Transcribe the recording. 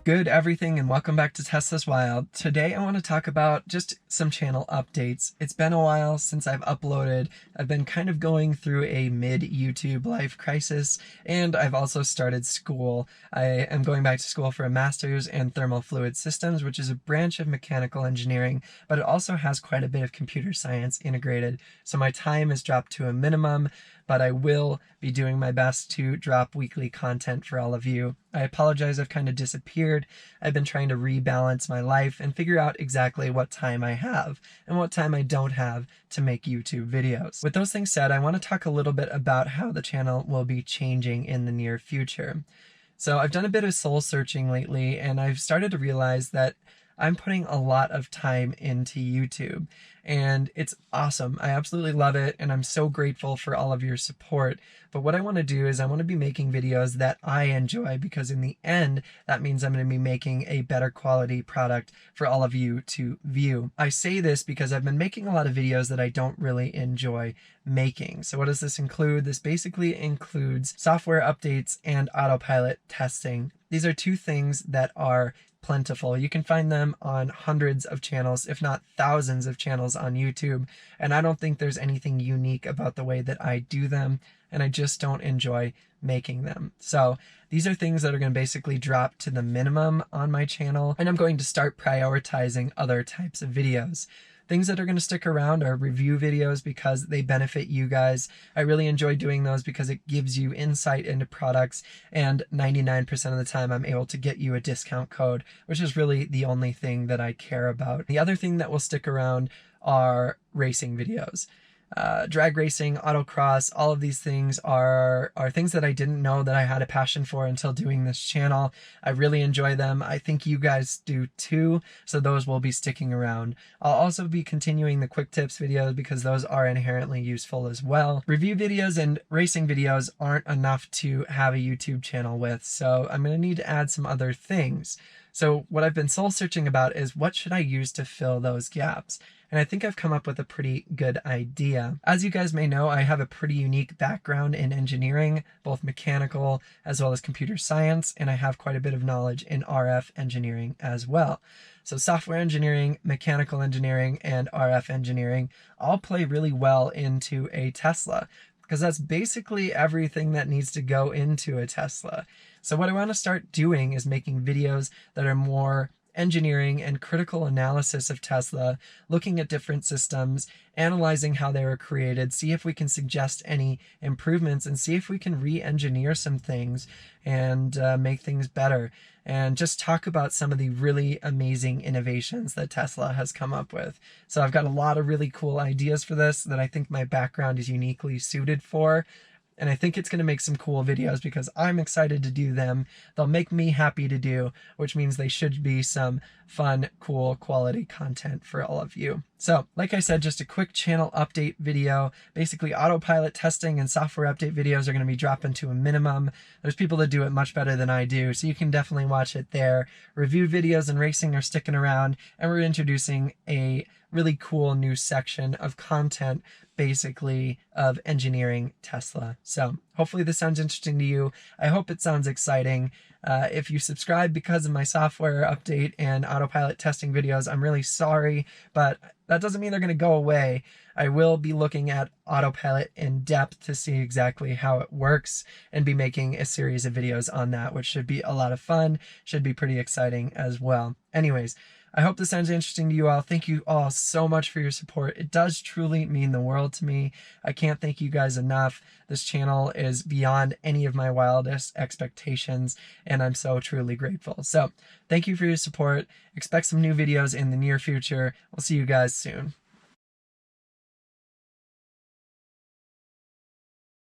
Good everything, and welcome back to Tesla's Wild. Today I want to talk about just some channel updates. It's been a while since I've uploaded. I've been kind of going through a mid-YouTube life crisis, and I've also started school. I am going back to school for a master's in thermal fluid systems, which is a branch of mechanical engineering, but it also has quite a bit of computer science integrated. So my time is dropped to a minimum, but I will be doing my best to drop weekly content for all of you. I apologize, I've kind of disappeared. I've been trying to rebalance my life and figure out exactly what time I have and what time I don't have to make YouTube videos. With those things said, I want to talk a little bit about how the channel will be changing in the near future. So I've done a bit of soul searching lately, and I've started to realize that I'm putting a lot of time into YouTube, and it's awesome. I absolutely love it, and I'm so grateful for all of your support. But what I want to do is I want to be making videos that I enjoy, because in the end, that means I'm going to be making a better quality product for all of you to view. I say this because I've been making a lot of videos that I don't really enjoy making. So what does this include? This basically includes software updates and autopilot testing. These are two things that are plentiful. You can find them on hundreds of channels, if not thousands of channels on YouTube. And I don't think there's anything unique about the way that I do them, and I just don't enjoy making them. So these are things that are going to basically drop to the minimum on my channel, and I'm going to start prioritizing other types of videos. Things that are going to stick around are review videos because they benefit you guys. I really enjoy doing those because it gives you insight into products, and 99% of the time I'm able to get you a discount code, which is really the only thing that I care about. The other thing that will stick around are racing videos. Drag racing, autocross, all of these things are things that I didn't know that I had a passion for until doing this channel. I really enjoy them. I think you guys do too, so those will be sticking around. I'll also be continuing the quick tips videos because those are inherently useful as well. Review videos and racing videos aren't enough to have a YouTube channel with, so I'm going to need to add some other things. So what I've been soul searching about is what should I use to fill those gaps? And I think I've come up with a pretty good idea. As you guys may know, I have a pretty unique background in engineering, both mechanical as well as computer science, and I have quite a bit of knowledge in RF engineering as well. So software engineering, mechanical engineering, and RF engineering all play really well into a Tesla, because that's basically everything that needs to go into a Tesla. So what I want to start doing is making videos that are more engineering and critical analysis of Tesla, looking at different systems, analyzing how they were created, see if we can suggest any improvements, and see if we can re-engineer some things and make things better, and just talk about some of the really amazing innovations that Tesla has come up with. So I've got a lot of really cool ideas for this that I think my background is uniquely suited for. And I think it's going to make some cool videos because I'm excited to do them. They'll make me happy to do, which means they should be some fun, cool, quality content for all of you. So, like I said, just a quick channel update video. Basically, autopilot testing and software update videos are going to be dropping to a minimum. There's people that do it much better than I do, so you can definitely watch it there. Review videos and racing are sticking around, and we're introducing a really cool new section of content, basically of engineering Tesla. So hopefully this sounds interesting to you. I hope it sounds exciting. If you subscribe because of my software update and autopilot testing videos, I'm really sorry, but that doesn't mean they're going to go away. I will be looking at autopilot in depth to see exactly how it works and be making a series of videos on that, which should be a lot of fun, should be pretty exciting as well. Anyways, I hope this sounds interesting to you all. Thank you all so much for your support. It does truly mean the world to me. I can't thank you guys enough. This channel is beyond any of my wildest expectations, and I'm so truly grateful. So thank you for your support. Expect some new videos in the near future. We'll see you guys soon.